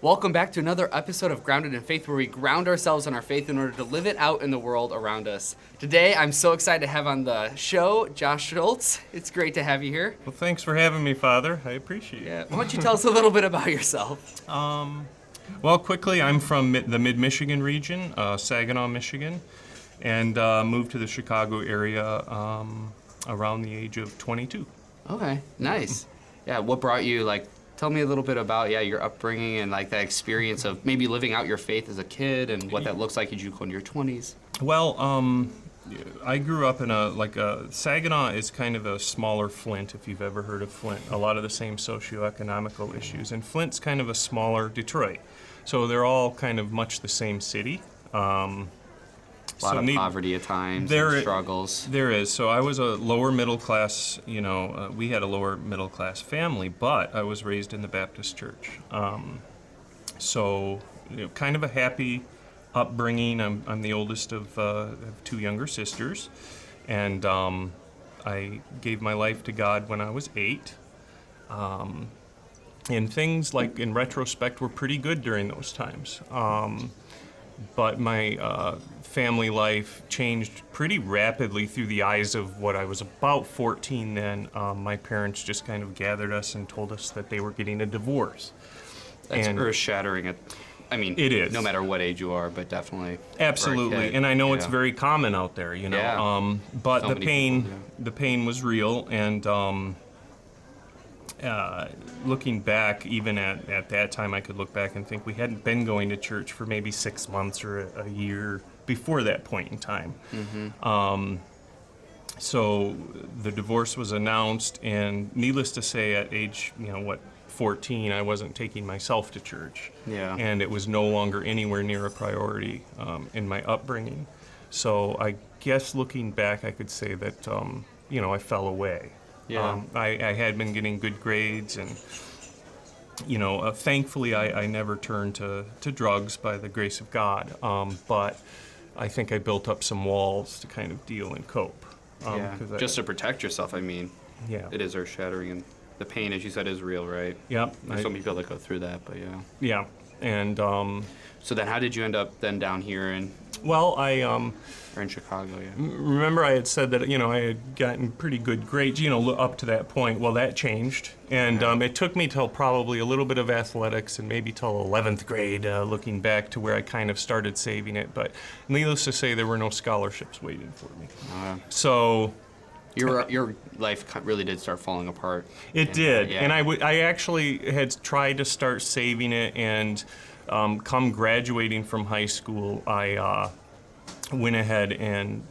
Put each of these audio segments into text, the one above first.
Welcome back to another episode of Grounded in Faith, where we ground ourselves in our faith in order to live it out in the world around us. Today, I'm so excited to have on the show Josh Schultz. It's great to have you here. Well, thanks for having me, Father. I appreciate it. Yeah. Why don't you tell us a little bit about yourself? Well, quickly, I'm from the mid-Michigan region, Saginaw, Michigan, and moved to the Chicago area around the age of 22. Okay, nice. Yeah, what brought you, tell me a little bit about, your upbringing and, that experience of maybe living out your faith as a kid and what that looks like as you go into your 20s. Well, I grew up in Saginaw is kind of a smaller Flint, if you've ever heard of Flint. A lot of the same socioeconomical issues. And Flint's kind of a smaller Detroit. So they're all kind of much the same city. A lot of poverty at times, and struggles. There is. So I was a lower middle class, we had a lower middle class family, but I was raised in the Baptist church. Kind of a happy upbringing. I'm the oldest of two younger sisters, and I gave my life to God when I was 8. And things, in retrospect, were pretty good during those times. But my family life changed pretty rapidly through the eyes of what I was about 14 then. My parents just kind of gathered us and told us that they were getting a divorce. That's earth-shattering. It is. No matter what age you are, but definitely. Absolutely, and I know it's very common out there, Yeah. But So the pain was real, and looking back, even at that time, I could look back and think we hadn't been going to church for maybe 6 months or a year before that point in time. Mm-hmm. So the divorce was announced, and needless to say, at age, 14, I wasn't taking myself to church. Yeah. And it was no longer anywhere near a priority in my upbringing. So I guess looking back, I could say that, I fell away. Yeah. I had been getting good grades, and thankfully I never turned to drugs by the grace of God. But I think I built up some walls to kind of deal and cope. Just to protect yourself. Yeah. It is earth-shattering, and the pain, as you said, is real, right? Yep. There's so many people that go through that, but yeah. Yeah, and so then, how did you end up then down here in? Well, or in Chicago, yeah. Remember I had said that, I had gotten pretty good grades, up to that point. Well, that changed. And it took me till probably a little bit of athletics and maybe till 11th grade, looking back to where I kind of started saving it. But needless to say, there were no scholarships waiting for me. So... Your life really did start falling apart. It did. Yeah. And I actually had tried to start saving it, and come graduating from high school, I went ahead and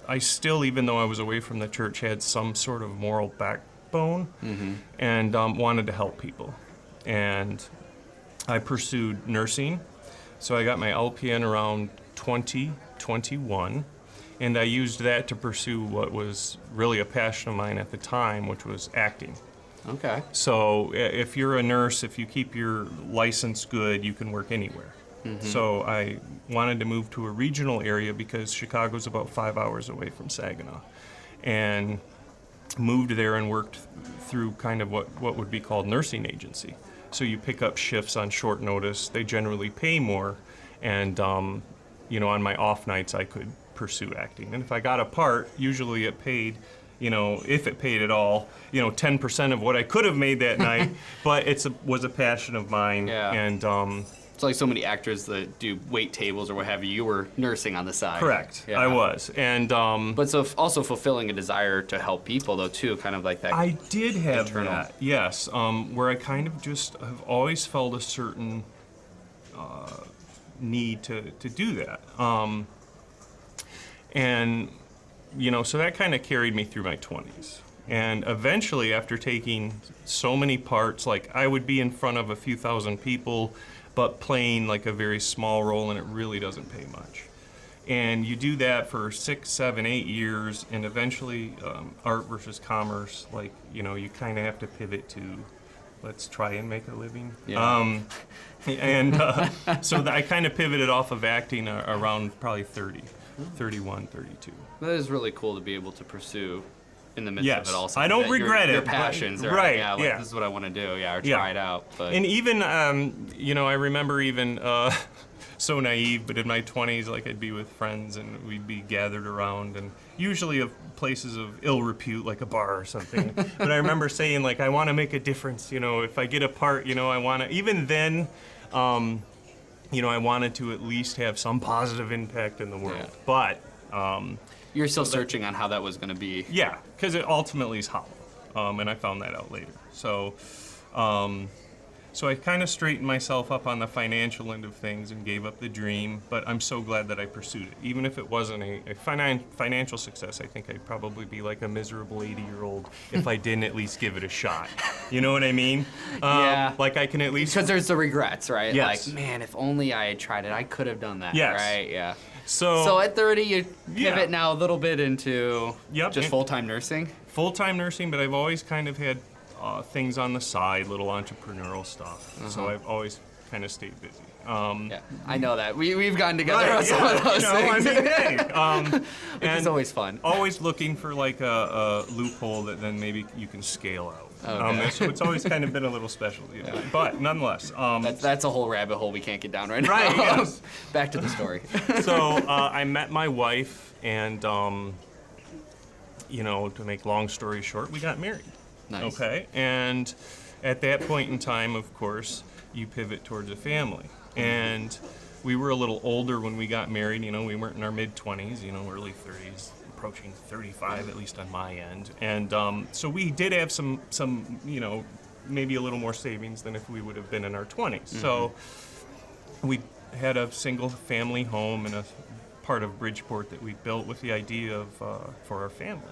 I still, even though I was away from the church, had some sort of moral backbone, and wanted to help people. And I pursued nursing. So I got my LPN around 2021. And I used that to pursue what was really a passion of mine at the time, which was acting. Okay. So if you're a nurse, if you keep your license good, you can work anywhere. Mm-hmm. So I wanted to move to a regional area because Chicago's about 5 hours away from Saginaw. And moved there and worked through kind of what would be called nursing agency. So you pick up shifts on short notice. They generally pay more. And, on my off nights, I could pursue acting. And if I got a part, usually it paid, if it paid at all, 10% of what I could have made that night, but it was a passion of mine. Yeah. And it's like so many actors that do wait tables or what have you. You were nursing on the side. Correct. Yeah. I was. And but so also fulfilling a desire to help people though too, kind of like that. I did have internal. that. Yes. Where I kind of just have always felt a certain need to do that. And, so that kind of carried me through my 20s. And eventually, after taking so many parts, I would be in front of a few thousand people, but playing a very small role, and it really doesn't pay much. And you do that for 6, 7, 8 years, and eventually, art versus commerce, you kind of have to pivot to, let's try and make a living. Yeah. So I kind of pivoted off of acting around probably 30. 31, 32. That is really cool to be able to pursue in the midst Yes. of it all. I don't regret your it, but- passions, right? right, Yeah, like yeah. this is what I want to do. Yeah, or Yeah. try it out. But And even, I remember even so naive, but in my 20s, like I'd be with friends and we'd be gathered around, and usually of places of ill repute, like a bar or something. But I remember saying, like, I want to make a difference. If I get a part, I want to. Even then, I wanted to at least have some positive impact in the world. Yeah. But you're still searching on how that was going to be. yeah, because it ultimately is hollow, and I found that out later. So I kind of straightened myself up on the financial end of things and gave up the dream, but I'm so glad that I pursued it. Even if it wasn't a financial success, I think I'd probably be like a miserable 80-year-old if I didn't at least give it a shot. You know what I mean? Yeah. Like I can at least... Because there's the regrets, right? Yes. Like, man, if only I had tried it, I could have done that. Yes. Right? Yeah. So So at 30, you Yeah. pivot now a little bit into Yep, just and- full-time nursing. full-time nursing, but I've always kind of had things on the side, little entrepreneurial stuff. So I've always kind of stayed busy. Yeah, I know that. We've gotten together on Right, some of those things. Which Which is always fun. Always looking for like a loophole that then maybe you can scale out. Okay. So it's always kind of been a little specialty of mine. But nonetheless, That's a whole rabbit hole we can't get down right now. Right, yes. Back to the story. so I met my wife, and to make long story short, we got married. Nice. Okay, and at that point in time, of course, you pivot towards a family. And we were a little older when we got married. We weren't in our mid-20s, early 30s, approaching 35, at least on my end. And so we did have some maybe a little more savings than if we would have been in our 20s. So we had a single family home in a part of Bridgeport that we built with the idea of for our family.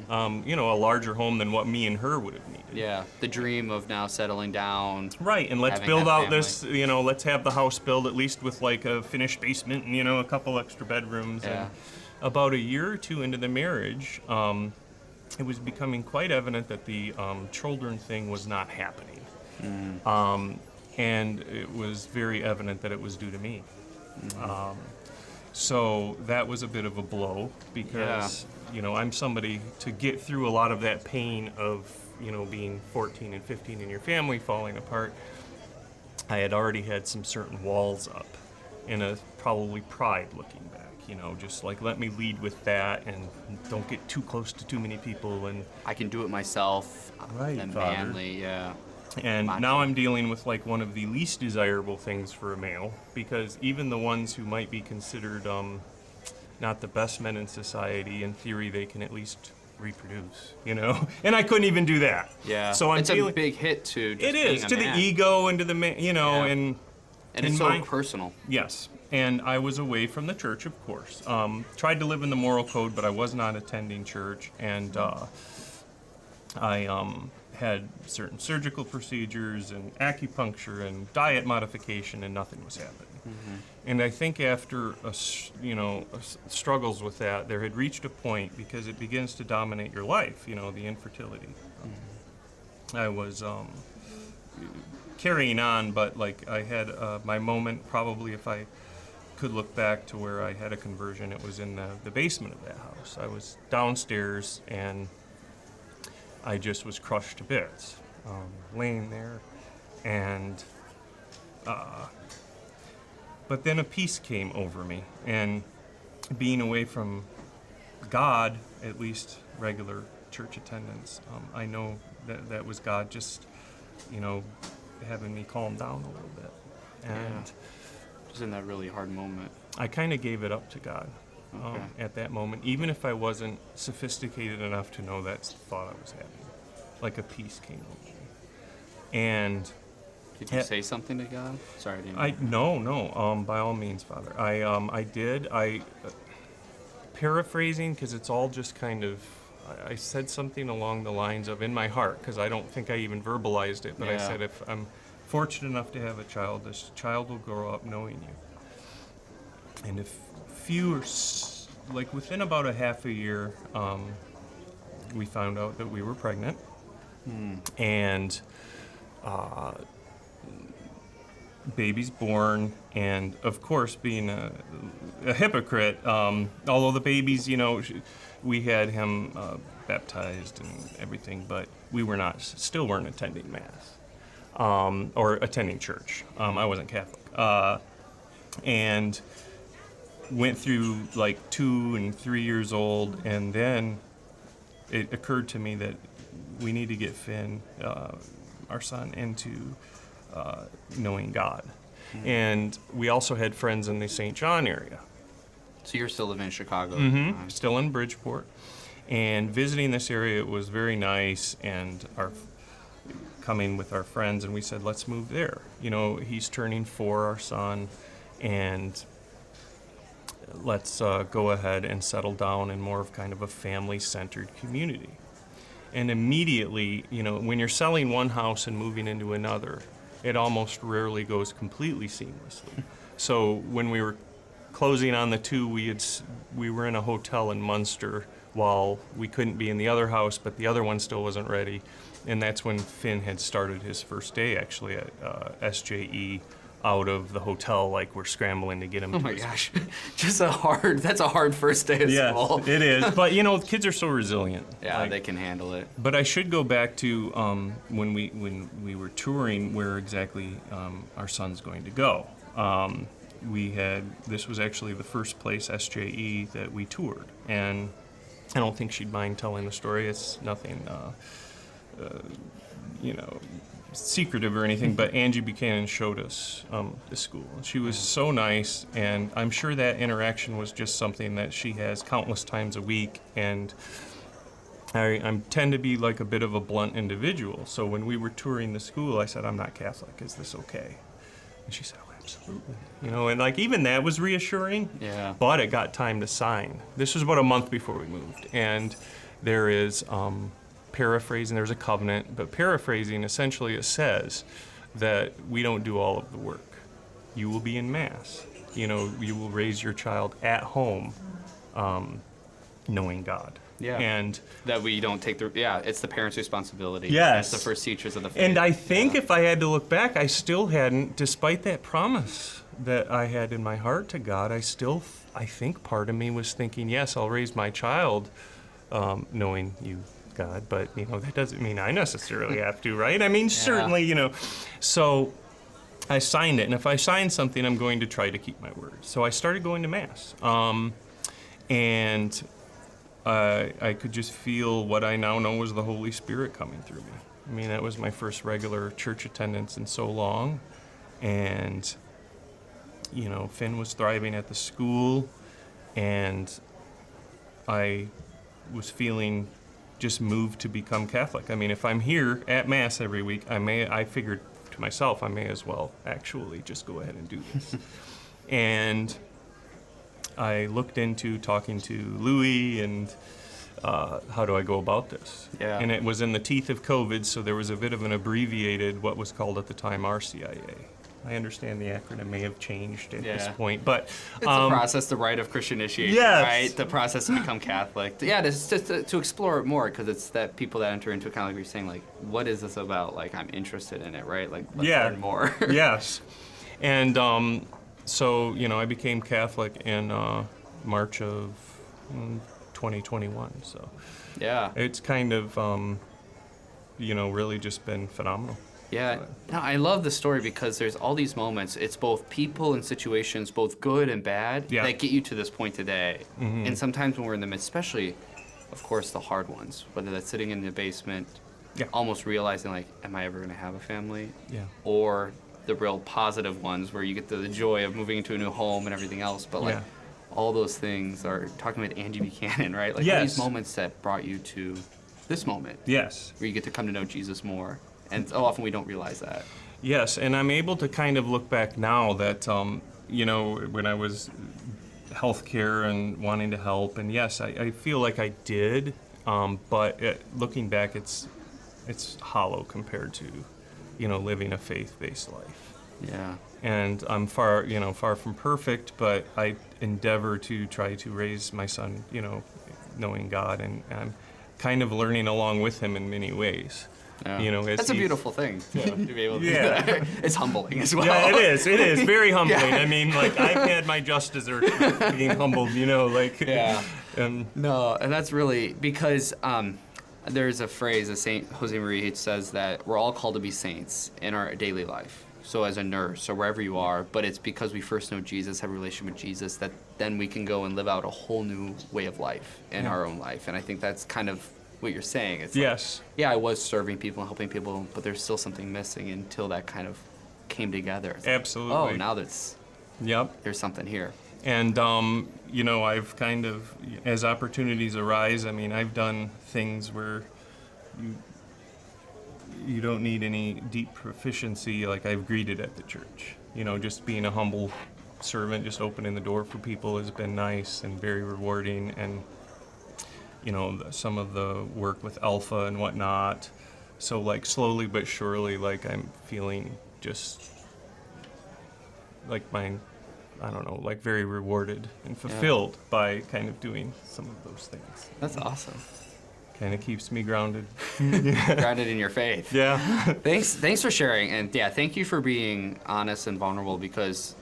A larger home than what me and her would have needed. Yeah, the dream of now settling down. Right, and let's Having build that out family. this, let's have the house built at least with like a finished basement and, a couple extra bedrooms. Yeah. And about a year or two into the marriage, it was becoming quite evident that the children thing was not happening. And it was very evident that it was due to me. So that was a bit of a blow because, I'm somebody to get through a lot of that pain of, being 14 and 15 and your family falling apart. I had already had some certain walls up and probably pride looking back, just like let me lead with that and don't get too close to too many people. And I can do it myself. Right, And Father. manly, yeah. And Macho. now I'm dealing with like one of the least desirable things for a male, because even the ones who might be considered not the best men in society, in theory they can at least reproduce, And I couldn't even do that. Yeah. So I'm it's dealing. a big hit to just It is being a to man. the ego and to the man, Yeah. and And in it's so my- personal. Yes, and I was away from the church, of course. Tried to live in the moral code, but I was not attending church, and I had certain surgical procedures and acupuncture and diet modification, and nothing was happening. And I think after struggles with that, there had reached a point, because it begins to dominate your life. The infertility. I was carrying on, but like I had my moment. Probably, if I could look back to where I had a conversion, it was in the basement of that house. I was downstairs and I just was crushed to bits, laying there, and but then a peace came over me, and being away from God, at least regular church attendance, I know that was God just, having me calm down a little bit, and Just in that really hard moment. I kind of gave it up to God. Okay. At that moment, even if I wasn't sophisticated enough to know that's the thought I was having, like a peace came over me. And Did you say something to God? Sorry, I didn't. no, by all means, Father. I did. Paraphrasing, because it's all just kind of, I said something along the lines of, in my heart, because I don't think I even verbalized it, but I Yeah. said, if I'm fortunate enough to have a child, this child will grow up knowing you. And if like within about a half a year, we found out that we were pregnant. And baby's born, and of course, being a hypocrite, although the baby's, we had him baptized and everything, but we still weren't attending Mass or attending church. I wasn't Catholic. And went through like 2 and 3 years old, and then it occurred to me that we need to get Finn, our son, into knowing God. And we also had friends in the St. John area. So you're still living in Chicago? Still in Bridgeport. And visiting this area was very nice, and coming with our friends, and we said, let's move there. You know, he's turning 4, our son, and let's go ahead and settle down in more of kind of a family-centered community. And immediately, you know, when you're selling one house and moving into another, it almost rarely goes completely seamlessly. So when we were closing on the 2, we were in a hotel in Munster while we couldn't be in the other house, but the other one still wasn't ready. And that's when Finn had started his first day actually at SJE out of the hotel, like we're scrambling to get him to my his gosh. That's a hard first day of school. Yes, it is. But you know, kids are so resilient. Yeah, like, they can handle it. But I should go back to when we were touring where exactly our son's going to go. This was actually the first place, SJE, that we toured. And I don't think she'd mind telling the story. It's nothing, secretive or anything, but Angie Buchanan showed us the school. She was so nice, and I'm sure that interaction was just something that she has countless times a week, and I tend to be like a bit of a blunt individual. So when we were touring the school, I said, I'm not Catholic, is this okay? And she said, oh, absolutely. You know, and like even that was reassuring, but it got time to sign. This was about a month before we moved, and there is, paraphrasing, there's a covenant, but paraphrasing, essentially it says that we don't do all of the work. You will be in Mass. You know, you will raise your child at home, knowing God. Yeah. And that we don't take it's the parents' responsibility. Yes. It's the first teachers of the faith. And I think if I had to look back, I still hadn't, despite that promise that I had in my heart to God, I think part of me was thinking, yes, I'll raise my child knowing you, God, but you know that doesn't mean I necessarily have to, right? I mean, certainly, you know. So I signed it, and if I sign something, I'm going to try to keep my word. So I started going to Mass, and I could just feel what I now know was the Holy Spirit coming through me. I mean, that was my first regular church attendance in so long, and you know, Finn was thriving at the school, and I was feeling just moved to become Catholic. I mean, if I'm here at Mass every week, I figured to myself, I may as well actually just go ahead and do this. And I looked into talking to Louis and how do I go about this? Yeah. And it was in the teeth of COVID, so there was a bit of an abbreviated, what was called at the time RCIA. I understand the acronym may have changed at this point, but it's the process, the rite of Christian initiation, right? The process to become Catholic. Yeah, just to explore it more, because it's that people that enter into it, kind of like you're saying, like, what is this about? Like, I'm interested in it, right? Like, let's learn more. Yes, and so you know, I became Catholic in March of 2021. So it's kind of really just been phenomenal. Yeah, no, I love the story because there's all these moments. It's both people and situations, both good and bad, that get you to this point today. Mm-hmm. And sometimes when we're in the midst, especially, of course, the hard ones, whether that's sitting in the basement, almost realizing, like, am I ever going to have a family? Yeah. Or the real positive ones where you get the joy of moving into a new home and everything else. But, like, all those things are talking about Angie Buchanan, right? Like, all these moments that brought you to this moment. Yes. Where you get to come to know Jesus more. And so often we don't realize that. Yes, and I'm able to kind of look back now that, when I was healthcare and wanting to help, and yes, I feel like I did, but looking back, it's hollow compared to, living a faith-based life. Yeah. And I'm far from perfect, but I endeavor to try to raise my son, knowing God, and I'm kind of learning along with him in many ways. Yeah. That's a beautiful thing to be able to do that. It's humbling as well. Yeah, it is very humbling. I mean, like, I've had my just desserts being humbled, No, and that's really because there's a phrase that Saint Jose Maria says that we're all called to be saints in our daily life. So as a nurse or wherever you are, but it's because we first know Jesus, have a relationship with Jesus, that then we can go and live out a whole new way of life in our own life. And I think that's kind of what you're saying. It's yes. Like, yeah, I was serving people and helping people, but there's still something missing until that kind of came together. It's absolutely. Like, oh, now that's, yep, there's something here. And, you know, I've kind of, as opportunities arise, I mean, I've done things where you don't need any deep proficiency, like I've greeted at the church. You know, just being a humble servant, just opening the door for people has been nice and very rewarding. And, you know, some of the work with Alpha and whatnot. So, like, slowly but surely, like, I'm feeling just like I don't know, like very rewarded and fulfilled by kind of doing some of those things. That's awesome. Kind of keeps me grounded. Grounded in your faith. Yeah. Thanks for sharing, and yeah, thank you for being honest and vulnerable, because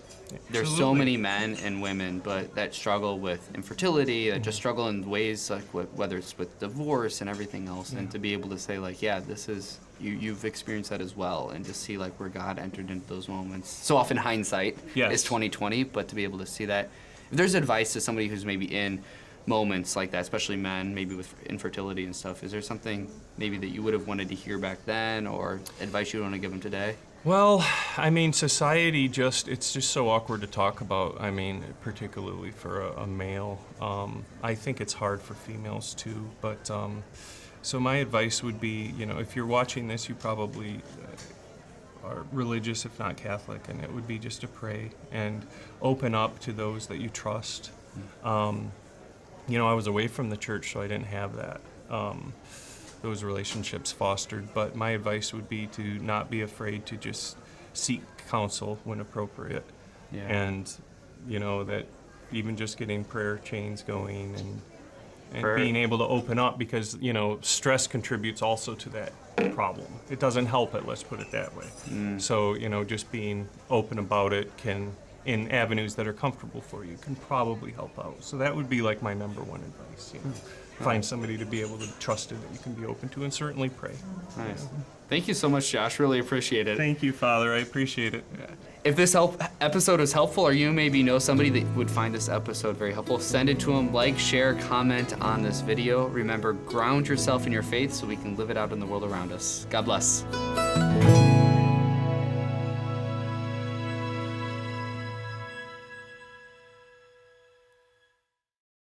there's Absolutely. so many men and women but that struggle with infertility, that just struggle in ways like whether it's with divorce and everything else, and to be able to say like, yeah, this is you've experienced that as well, and to see like where God entered into those moments. So often hindsight is 20/20, but to be able to see that, if there's advice to somebody who's maybe in moments like that, especially men, maybe with infertility and stuff, is there something maybe that you would have wanted to hear back then, or advice you would want to give them today? Well, I mean, society it's just so awkward to talk about. I mean, particularly for a male. I think it's hard for females too, but so my advice would be, you know, if you're watching this, you probably are religious, if not Catholic, and it would be just to pray and open up to those that you trust. You know, I was away from the church, so I didn't have that, those relationships fostered. But my advice would be to not be afraid to just seek counsel when appropriate. Yeah. And, you know, that even just getting prayer chains going and Prayer. being able to open up, because, you know, stress contributes also to that problem. It doesn't help it, let's put it that way. So, you know, just being open about it in avenues that are comfortable for you can probably help out. So that would be like my number one advice. You know, find somebody to be able to trust it, that you can be open to, and certainly pray. Nice. Thank you so much, Josh. Really appreciate it. Thank you, Father. I appreciate it. If this episode was helpful, or you maybe know somebody that would find this episode very helpful, send it to them. Like, share, comment on this video. Remember, ground yourself in your faith so we can live it out in the world around us. God bless.